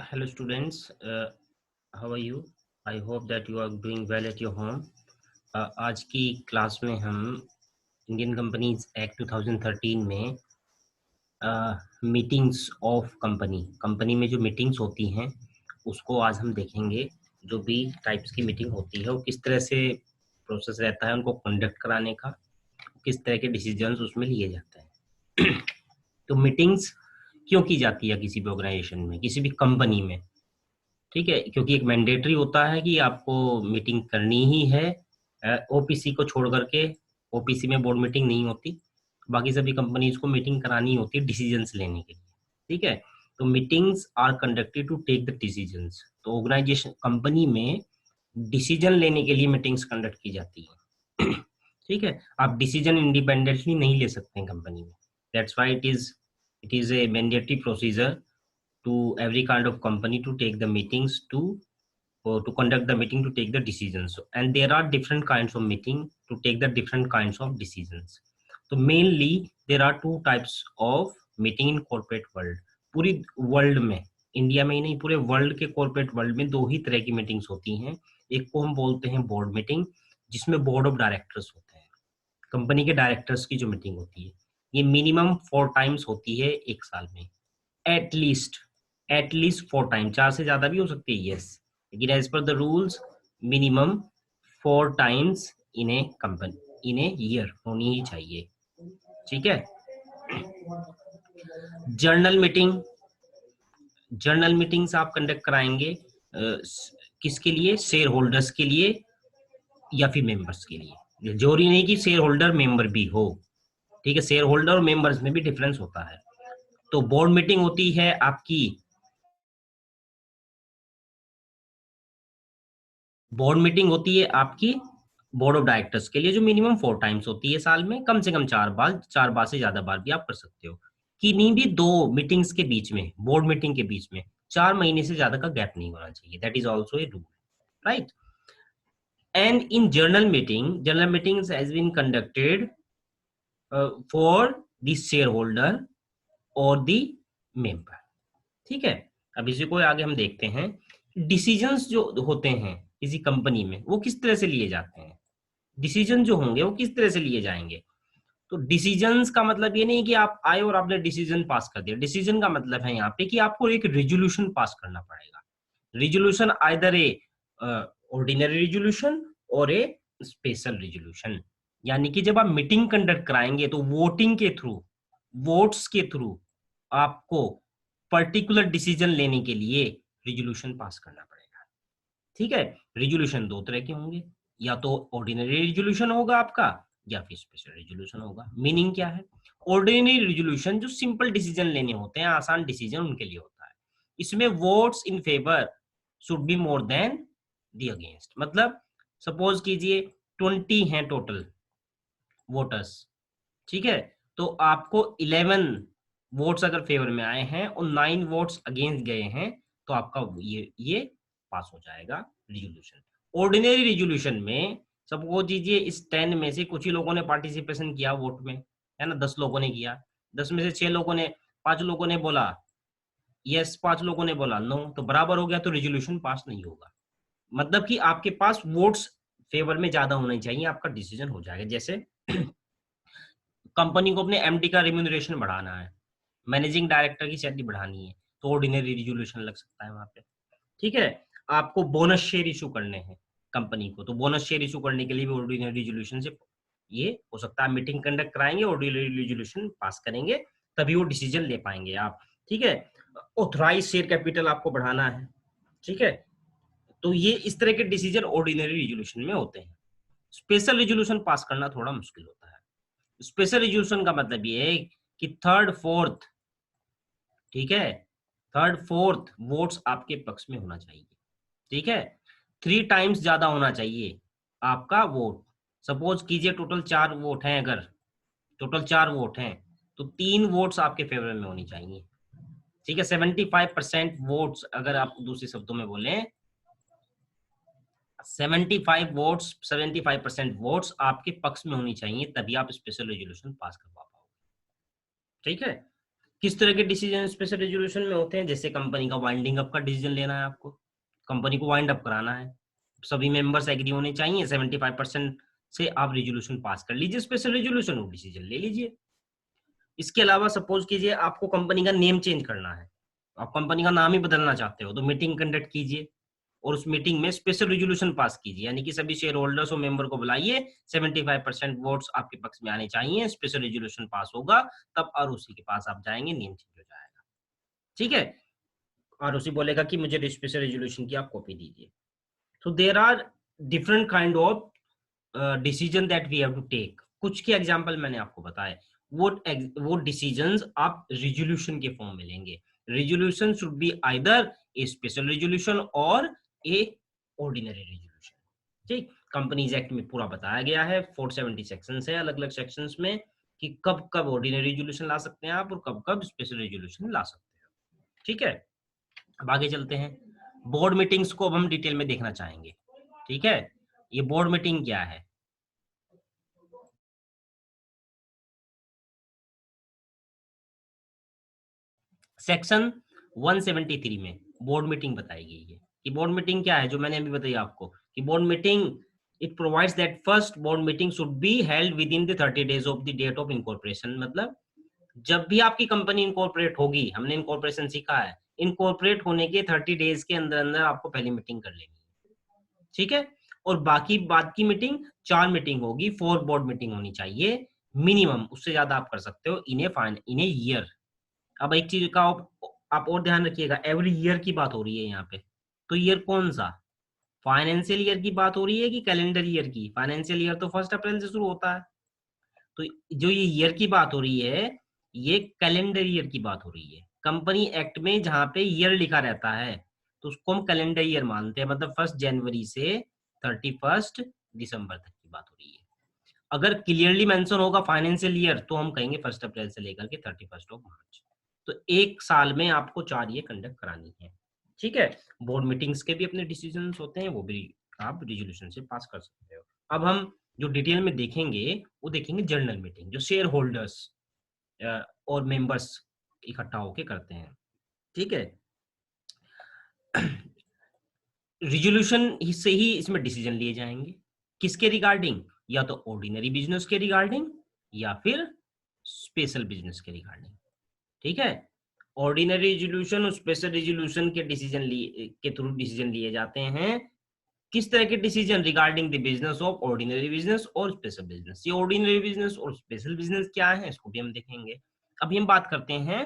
Hello students, how are you? I hope that you are doing well at your home. आज की class में हम Indian companies act 2013 में meetings of company में जो meetings होती हैं उसको आज हम देखेंगे। जो भी टाइप्स की मीटिंग होती है वो किस तरह से प्रोसेस रहता है उनको कंडक्ट कराने का, किस तरह के डिसीजंस उसमें लिए जाते हैं। तो मीटिंग्स क्यों की जाती है किसी भी ऑर्गेनाइजेशन में, किसी भी कंपनी में? ठीक है, क्योंकि एक मैंडेटरी होता है कि आपको मीटिंग करनी ही है। ओपीसी को छोड़ करके, ओपीसी में बोर्ड मीटिंग नहीं होती, बाकी सभी कंपनीज को मीटिंग करानी होती है डिसीजंस लेने के लिए। ठीक है, तो meetings are conducted to take the decisions. तो ऑर्गेनाइजेशन कंपनी में डिसीजन लेने के लिए मीटिंग्स कंडक्ट की जाती है। ठीक है, आप डिसीजन इंडिपेंडेंटली नहीं ले सकते हैं कंपनी में। That's why it is a mandatory procedure to every kind of company to take the meetings to conduct the meeting to take the decisions. And there are different kinds of meeting to take the different kinds of decisions. So mainly there are two types of meeting in corporate world. पूरी world में, India में ही नहीं पूरे world के corporate world में दो ही तरह की मीटिंग्स होती हैं। एक को हम बोलते हैं बोर्ड मीटिंग, जिसमें बोर्ड ऑफ डायरेक्टर्स होते हैं। कंपनी के डायरेक्टर्स की जो मीटिंग होती है ये मिनिमम 4 टाइम्स होती है एक साल में। एटलीस्ट 4 टाइम, 4 से ज्यादा भी हो सकती है, यस, लेकिन as per the rules minimum 4 times in a company in a year होनी ही चाहिए। ठीक है, जर्नल मीटिंग्स आप कंडक्ट कराएंगे किसके लिए? शेयर होल्डर्स के लिए या फिर मेंबर्स के लिए। जरूरी नहीं कि शेयर होल्डर मेंबर भी हो। ठीक है, शेयर होल्डर और मेंबर्स में भी डिफरेंस होता है। तो बोर्ड मीटिंग होती है आपकी, बोर्ड मीटिंग होती है आपकी बोर्ड ऑफ डायरेक्टर्स के लिए, जो मिनिमम 4 टाइम्स होती है साल में, कम से कम 4 बार से ज्यादा बार भी आप कर सकते हो। किन्हीं भी दो मीटिंग्स के बीच में, बोर्ड मीटिंग के बीच में 4 महीने से ज्यादा का गैप नहीं होना चाहिए। That is also a rule, right? And in general meetings has been conducted for the shareholder और द मेंबर। ठीक है, अब इसी को आगे हम देखते हैं। डिसीजंस जो होते हैं किसी कंपनी में वो किस तरह से लिए जाते हैं, डिसीजन जो होंगे वो किस तरह से लिए जाएंगे। तो डिसीजंस का मतलब ये नहीं कि आप आए और आपने डिसीजन पास कर दिया। डिसीजन का मतलब है यहाँ पे कि आपको एक रिजोल्यूशन पास करना पड़ेगा। रिजोल्यूशन आइदर ए ऑर्डिनरी रिजोल्यूशन और ए स्पेशल रिजोल्यूशन। यानी कि जब आप मीटिंग कंडक्ट कराएंगे तो वोटिंग के थ्रू, वोट्स के थ्रू आपको पर्टिकुलर डिसीजन लेने के लिए रिजोल्यूशन पास करना पड़ेगा। ठीक है, रिजोल्यूशन दो तरह के होंगे, या तो ऑर्डिनरी रिजोल्यूशन होगा आपका या फिर स्पेशल रिजोल्यूशन होगा। मीनिंग क्या है? ऑर्डिनरी रिजोल्यूशन जो सिंपल डिसीजन लेने होते हैं, आसान डिसीजन उनके लिए होता है। इसमें votes in favour should be more than the against. मतलब सपोज कीजिए 20 हैं टोटल वोटर्स, ठीक है, तो आपको 11 वोट्स अगर फेवर में आए हैं और 9 वोट्स अगेंस्ट गए हैं तो आपका ये पास हो जाएगा रिजोल्यूशन। ऑर्डिनरी रिजोल्यूशन में सपोज दीजिए इस 10 में से कुछ ही लोगों ने पार्टिसिपेशन किया वोट में, है ना, 10 लोगों ने किया, 10 में से 6 लोगों ने, 5 लोगों ने बोला यस, 5 लोगों ने बोला नो, तो बराबर हो गया, तो रिजोल्यूशन पास नहीं होगा। मतलब कि आपके पास वोट्स फेवर में ज्यादा होने चाहिए, आपका डिसीजन हो जाएगा। जैसे कंपनी को अपने एमडी का रिम्यूनरेशन बढ़ाना है, मैनेजिंग डायरेक्टर की सैलरी बढ़ानी है, तो ऑर्डिनरी रिजोल्यूशन लग सकता है वहां पे। ठीक है, आपको बोनस शेयर इशू करने हैं कंपनी को, तो बोनस शेयर इशू करने के लिए भी ऑर्डिनरी रिजोल्यूशन से ये हो सकता है। मीटिंग कंडक्ट कराएंगे, ऑर्डिनरी रिजोल्यूशन पास करेंगे, तभी वो डिसीजन ले पाएंगे आप। ठीक है, ऑथराइज शेयर कैपिटल आपको बढ़ाना है। ठीक है, तो ये इस तरह के डिसीजन ऑर्डिनरी रिजोल्यूशन में होते हैं। स्पेशल रिजोल्यूशन पास करना थोड़ा मुश्किल होता है। स्पेशल रिजोल्यूशन का मतलब ये है कि थर्ड फोर्थ, ठीक है, थर्ड फोर्थ वोट्स आपके पक्ष में होना चाहिए। ठीक है, 3 टाइम्स ज्यादा होना चाहिए आपका वोट। सपोज कीजिए टोटल 4 वोट हैं, अगर टोटल 4 वोट हैं तो 3 वोट्स आपके फेवर में होनी चाहिए। ठीक है, 75% वोट्स, अगर आप दूसरे शब्दों में बोले 75% वोट्स आपके पक्ष में होनी चाहिए, तभी आप स्पेशल रेजोल्यूशन पास करवा पाओगे। ठीक है, किस तरह के डिसीजन स्पेशल रेजोल्यूशन में होते हैं? जैसे कंपनी का वाइंडिंग अप का डिसीजन लेना है आपको, कंपनी को वाइंड अप कराना है, सभी मेंबर्स एग्री होने चाहिए, 75% से आप रेजोल्यूशन पास कर लीजिए, स्पेशल रेजोल्यूशन, वो डिसीजन ले लीजिए। इसके अलावा सपोज कीजिए आपको कंपनी का नेम चेंज करना है, आप कंपनी का नाम ही बदलना चाहते हो, तो मीटिंग कंडक्ट कीजिए और उस मीटिंग में स्पेशल रेजोल्यूशन पास कीजिए, यानी कि सभी शेयर होल्डर्स और मेंबर को बुलाइए, 75% वोट्स आपके पक्ष में आने चाहिए, स्पेशल रेजोल्यूशन पास होगा, तब आरओसी के पास आप जाएंगे, नेम चेंज हो जाएगा। ठीक है, आरओसी बोलेगा कि मुझे स्पेशल रेजोल्यूशन की आप कॉपी दीजिए। तो there are different kind of decision that we have to take. कुछ के एग्जांपल मैंने आपको बताए, वो डिसीजंस आप रिजोल्यूशन के फॉर्म में लेंगे। Resolution should be either A special resolution और ए ऑर्डिनरी रिजोल्यूशन। ठीक, कंपनीज एक्ट में पूरा बताया गया है, 470 सेक्शंस है अलग अलग सेक्शंस में, कि कब कब ऑर्डिनरी रिजोल्यूशन ला सकते हैं आप और कब कब स्पेशल रिजोल्यूशन ला सकते हैं। ठीक है, अब आगे चलते हैं। बोर्ड मीटिंग्स को अब हम डिटेल में देखना चाहेंगे। ठीक है, ये बोर्ड मीटिंग क्या है? सेक्शन 173 में बोर्ड मीटिंग बताई गई है कि बोर्ड मीटिंग क्या है, जो मैंने अभी बताया आपको कि board meeting, it provides that first board meeting should be held within the 30 days of the date of incorporation. मतलब जब भी आपकी कंपनी इनकॉर्पोरेट होगी, हमने इनकॉर्पोरेशन सीखा है, इनकॉर्पोरेट होने के 30 डेज के अंदर अंदर आपको पहली मीटिंग कर लेनी है। ठीक है, और बाकी बाद की मीटिंग 4 मीटिंग होगी, 4 बोर्ड मीटिंग होनी चाहिए मिनिमम, उससे ज्यादा आप कर सकते हो इन ए ईयर। अब एक चीज का आप और ध्यान रखिएगा, एवरी ईयर की बात हो रही है यहाँ पे, तो ईयर कौन सा, फाइनेंशियल ईयर की बात हो रही है कि कैलेंडर ईयर की? फाइनेंशियल ईयर तो 1 अप्रैल से शुरू होता है, तो जो ये ईयर की बात हो रही है, ये कैलेंडर ईयर की बात हो रही है। कंपनी एक्ट में जहां पे ईयर लिखा रहता है, तो उसको हम कैलेंडर ईयर मानते हैं, मतलब 1 जनवरी से 31 दिसंबर तक की बात हो रही है। अगर क्लियरली मेंशन होगा फाइनेंशियल ईयर, तो हम कहेंगे 1 अप्रैल से लेकर के 31 मार्च। तो एक साल में आपको 4 ये कंडक्ट करानी है। ठीक है, बोर्ड मीटिंग्स के भी अपने डिसीजन होते हैं, वो भी आप रिजोल्यूशन से पास कर सकते हो। अब हम जो डिटेल में देखेंगे, वो देखेंगे जनरल मीटिंग, जो शेयर होल्डर्स और मेंबर्स इकट्ठा होके करते हैं। ठीक है, रिजोल्यूशन से ही इसमें डिसीजन लिए जाएंगे, किसके रिगार्डिंग? या तो ऑर्डिनरी बिजनेस के रिगार्डिंग या फिर स्पेशल बिजनेस के रिगार्डिंग। ठीक है, ऑर्डिनरी रिजोल्यूशन और स्पेशल रिजोल्यूशन के डिसीजन लिए के थ्रू डिसीजन लिए जाते हैं। किस तरह के decision? Regarding the business of ordinary business और स्पेशल बिजनेस। ये ऑर्डिनरी बिजनेस और स्पेशल बिजनेस क्या है, इसको भी हम देखेंगे। अभी हम बात करते हैं,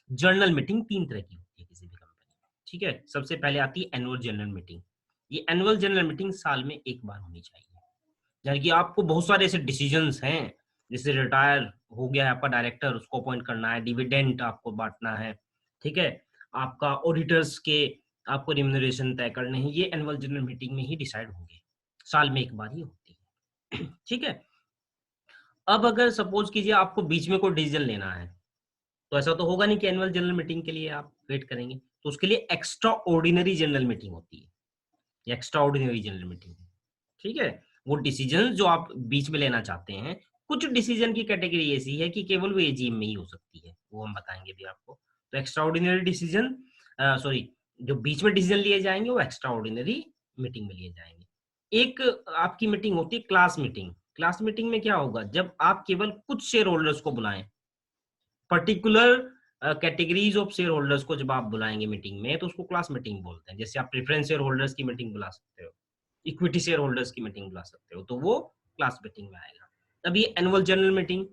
जर्नल मीटिंग 3 तरह की होती है किसी भी कंपनी में। ठीक है, सबसे पहले आती है एनुअल जनरल मीटिंग। ये एनुअल जनरल मीटिंग साल में एक बार होनी चाहिए, यानी कि आपको बहुत सारे ऐसे डिसीजंस हैं, जैसे रिटायर हो गया है आपका डायरेक्टर, उसको अपॉइंट करना है, डिविडेंड आपको बांटना है। ठीक है, आपका ऑडिटर्स के आपको रिम्यूनरेशन तय करने हैं, ये एनुअल जनरल मीटिंग में ही डिसाइड होंगे, साल में एक बार ही होती है। ठीक है, अब अगर सपोज कीजिए आपको बीच में कोई डिसीजन लेना है, तो ऐसा तो होगा नहीं कि एनुअल जनरल मीटिंग के लिए आप वेट करेंगे, तो उसके लिए एक्स्ट्रा ऑर्डिनरी जनरल मीटिंग होती है, एक्स्ट्रा ऑर्डिनरी जनरल मीटिंग। ठीक है, वो डिसीजन जो आप बीच में लेना चाहते हैं, कुछ डिसीजन की कैटेगरी ऐसी है कि केवल वो एजीएम में ही हो सकती है, वो हम बताएंगे भी आपको। तो एक्स्ट्रा ऑर्डिनरी डिसीजन, सॉरी, जो बीच में डिसीजन लिए जाएंगे वो एक्स्ट्रा ऑर्डिनरी मीटिंग में लिए जाएंगे। एक आपकी मीटिंग होती है क्लास मीटिंग। क्लास मीटिंग में क्या होगा, जब आप केवल कुछ शेयर होल्डर्स को बुलाएं, particular categories of share holders को जब आप बुलाएंगे मीटिंग में, तो उसको क्लास मीटिंग बोलते हैं। जैसे आप प्रेफरेंस शेयर होल्डर्स की मीटिंग बुला सकते हो, इक्विटी शेयर होल्डर्स की मीटिंग बुला सकते हो, तो वो क्लास मीटिंग में आएगा। अब ये एनुअल जनरल मीटिंग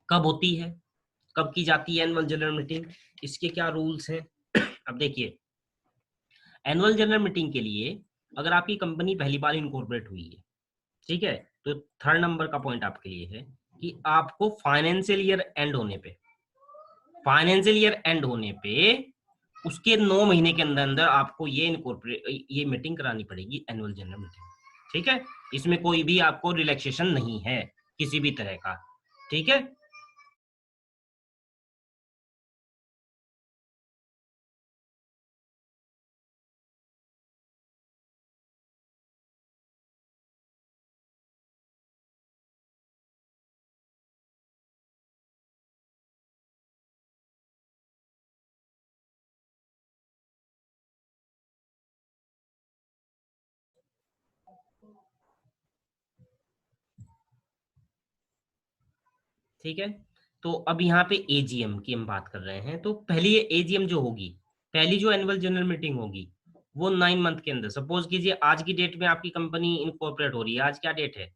कब होती है, कब की जाती है एनुअल जनरल मीटिंग, इसके क्या रूल्स हैं? अब देखिए, एनुअल जनरल मीटिंग के लिए अगर आपकी कंपनी पहली बार इनकॉर्पोरेट हुई है, ठीक है, तो 3rd नंबर का पॉइंट आपके लिए है कि आपको फाइनेंशियल ईयर एंड होने पे उसके 9 महीने के अंदर अंदर आपको ये मीटिंग करानी पड़ेगी, एनुअल जनरल मीटिंग। ठीक है, इसमें कोई भी आपको रिलैक्सेशन नहीं है किसी भी तरह का। ठीक है, ठीक है। तो अब यहाँ पे एजीएम की हम बात कर रहे हैं, तो पहली एजीएम जो होगी, पहली जो एनुअल जनरल मीटिंग होगी वो 9 मंथ के अंदर, सपोज कीजिए आज की डेट में आपकी कंपनी इनकॉर्पोरेट हो रही है, आज क्या डेट है,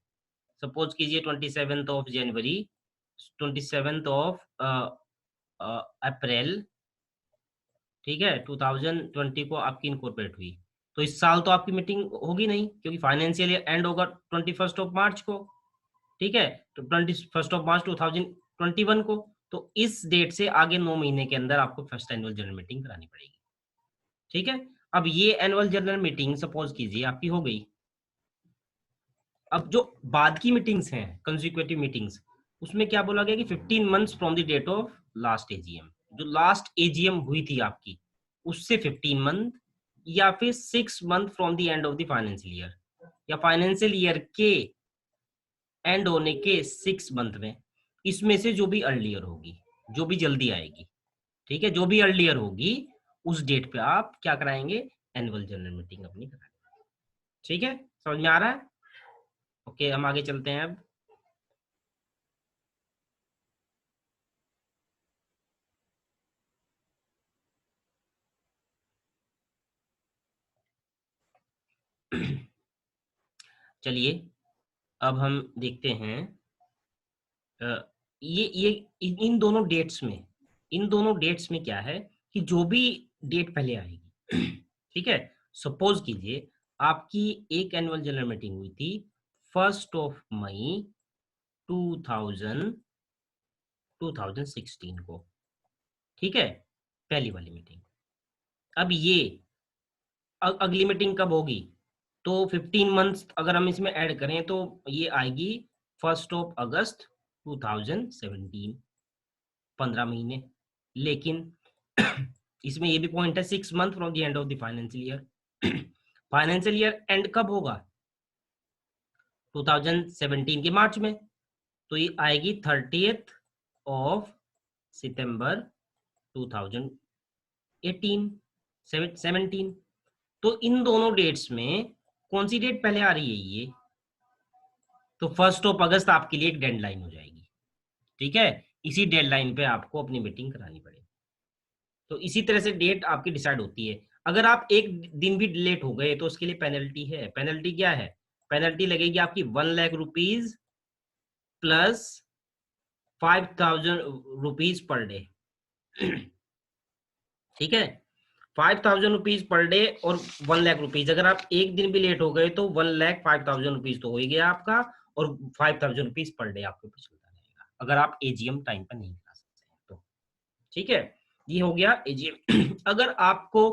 सपोज कीजिए 27 जनवरी, 27 अप्रैल, ठीक है, 2020 को आपकी इनकॉर्पोरेट हुई। तो इस साल तो आपकी मीटिंग होगी नहीं, क्योंकि फाइनेंशियल ईयर एंड होगा 21 मार्च को, ठीक है, तो 21 मार्च 2021 को। तो इस डेट से आगे 9 महीने के अंदर आपको फर्स्ट एनुअल जनरल मीटिंग करानी पड़ेगी, ठीक है। अब ये एनुअल जनरल मीटिंग सपोज कीजिए आपकी हो गई। अब जो बाद की मीटिंग्स हैं, कंसिक्यूटिव मीटिंग्स, उसमें क्या बोला गया कि 15 months from the date of last AGM, जो लास्ट एजीएम हुई थी आपकी उससे 15 मंथ, या फिर 6 month from the end of the financial year, या फाइनेंशियल ईयर के एंड होने के 6 मंथ में, इसमें से जो भी अर्लियर होगी, जो भी जल्दी आएगी, ठीक है, जो भी अर्लियर होगी उस डेट पे आप क्या कराएंगे, एनुअल जनरल मीटिंग अपनी कराएंगे, ठीक है, समझ में आ रहा है। ओके, हम आगे चलते हैं अब। चलिए अब हम देखते हैं, ये इन दोनों डेट्स में, इन दोनों डेट्स में क्या है कि जो भी डेट पहले आएगी, ठीक है, सपोज कीजिए आपकी एक एनुअल जनरल मीटिंग हुई थी 1 मई 2000 2016 को, ठीक है, पहली वाली मीटिंग। अब ये अगली मीटिंग कब होगी, तो 15 मंथ्स अगर हम इसमें ऐड करें तो ये आएगी 1 अगस्त 2017, 15 महीने। लेकिन इसमें ये भी पॉइंट है, 6 month from the end of the financial year. Financial year and कब होगा, 2017 के मार्च में, तो ये आएगी 30 सितंबर 2018 17। तो इन दोनों डेट्स में कौन सी डेट पहले आ रही है, ये तो 1 अगस्त आपके लिए एक डेडलाइन हो जाएगी, ठीक है, इसी डेडलाइन पे आपको अपनी मीटिंग करानी पड़ेगी। तो इसी तरह से डेट आपकी डिसाइड होती है। अगर आप एक दिन भी लेट हो गए तो उसके लिए पेनल्टी है। पेनल्टी क्या है, पेनल्टी लगेगी आपकी 1 lakh rupees plus 5,000 rupees per day, ठीक है, 5,000 रुपीज पर डे और 1 लाख रुपीज। अगर आप एक दिन भी लेट हो गए तो 1,05,000 रुपीज तो हो ही गया आपका, और 5,000 रुपीज पर डे आपके ऊपर चलता रहेगा, अगर आप एजीएम टाइम पर नहीं करा सकते हैं तो, ठीक है, ये हो गया एजीएम। अगर आपको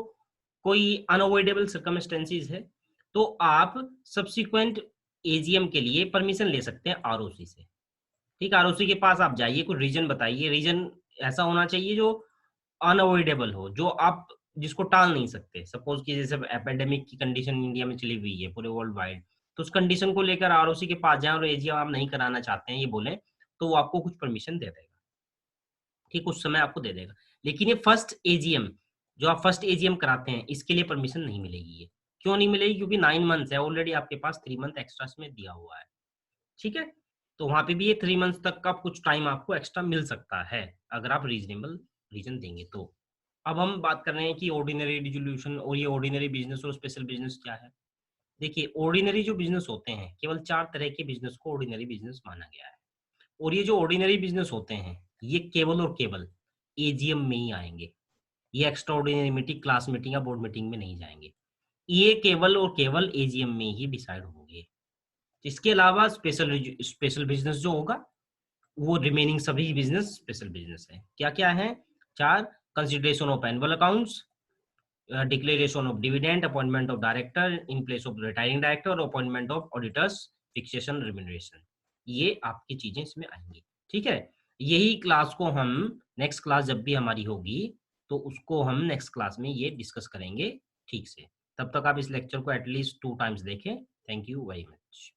कोई अनअवॉइडेबल सर्कमस्टेंसेस है तो आप सब्सिक्वेंट एजीएम के लिए परमिशन ले सकते हैं आरओसी से, ठीक, आरओसी के पास आप जाइए, कुछ रीजन बताइए, रीजन ऐसा होना चाहिए जो अनअवॉइडेबल हो, जो आप जिसको टाल नहीं सकते। सपोज कि जैसे एपिडेमिक की कंडीशन इंडिया में चली हुई है पूरे वर्ल्ड वाइड, तो उस कंडीशन को लेकर आरओसी के पास जाएं और एजीएम आप नहीं कराना चाहते हैं ये बोलें, तो वो आपको कुछ परमिशन दे देगा, ठीक, उस समय आपको दे देगा। लेकिन ये फर्स्ट एजीएम, जो आप फर्स्ट एजीएम कराते हैं, इसके लिए परमिशन नहीं मिलेगी। ये क्यों नहीं मिलेगी, क्योंकि 9 मंथ्स है ऑलरेडी, आपके पास 3 मंथ एक्स्ट्रा में दिया हुआ है, ठीक है, तो वहां पे भी ये 3 मंथ्स तक का कुछ टाइम आपको एक्स्ट्रा मिल सकता है अगर आप रीजनेबल रीजन देंगे तो। अब हम बात कर रहे हैं कि ऑर्डिनरी रिजोल्यूशन और ये ऑर्डिनरी बिजनेस और स्पेशल बिजनेस क्या है। देखिए, ऑर्डिनरी जो बिजनेस होते हैं, केवल 4 तरह के बिजनेस को ऑर्डिनरी बिजनेस माना गया है, और ये जो ऑर्डिनरी बिजनेस होते हैं ये केवल और केवल एजीएम में ही आएंगे, ये extra ordinary meeting, class meeting या बोर्ड मीटिंग में नहीं जाएंगे, ये केवल और केवल एजीएम में ही डिसाइड होंगे। इसके अलावा स्पेशल बिजनेस जो होगा, वो रिमेनिंग सभी बिजनेस स्पेशल बिजनेस है। क्या क्या है, 4, consideration of annual accounts, declaration of dividend, appointment of director in place of retiring director और appointment of auditors, fixation remuneration, ये आपकी चीजें इसमें आएंगी, ठीक है। यही क्लास को हम नेक्स्ट क्लास जब भी हमारी होगी तो उसको हम नेक्स्ट क्लास में ये डिस्कस करेंगे ठीक से। तब तक आप इस लेक्चर को एटलीस्ट 2 टाइम्स देखें। Thank you very much.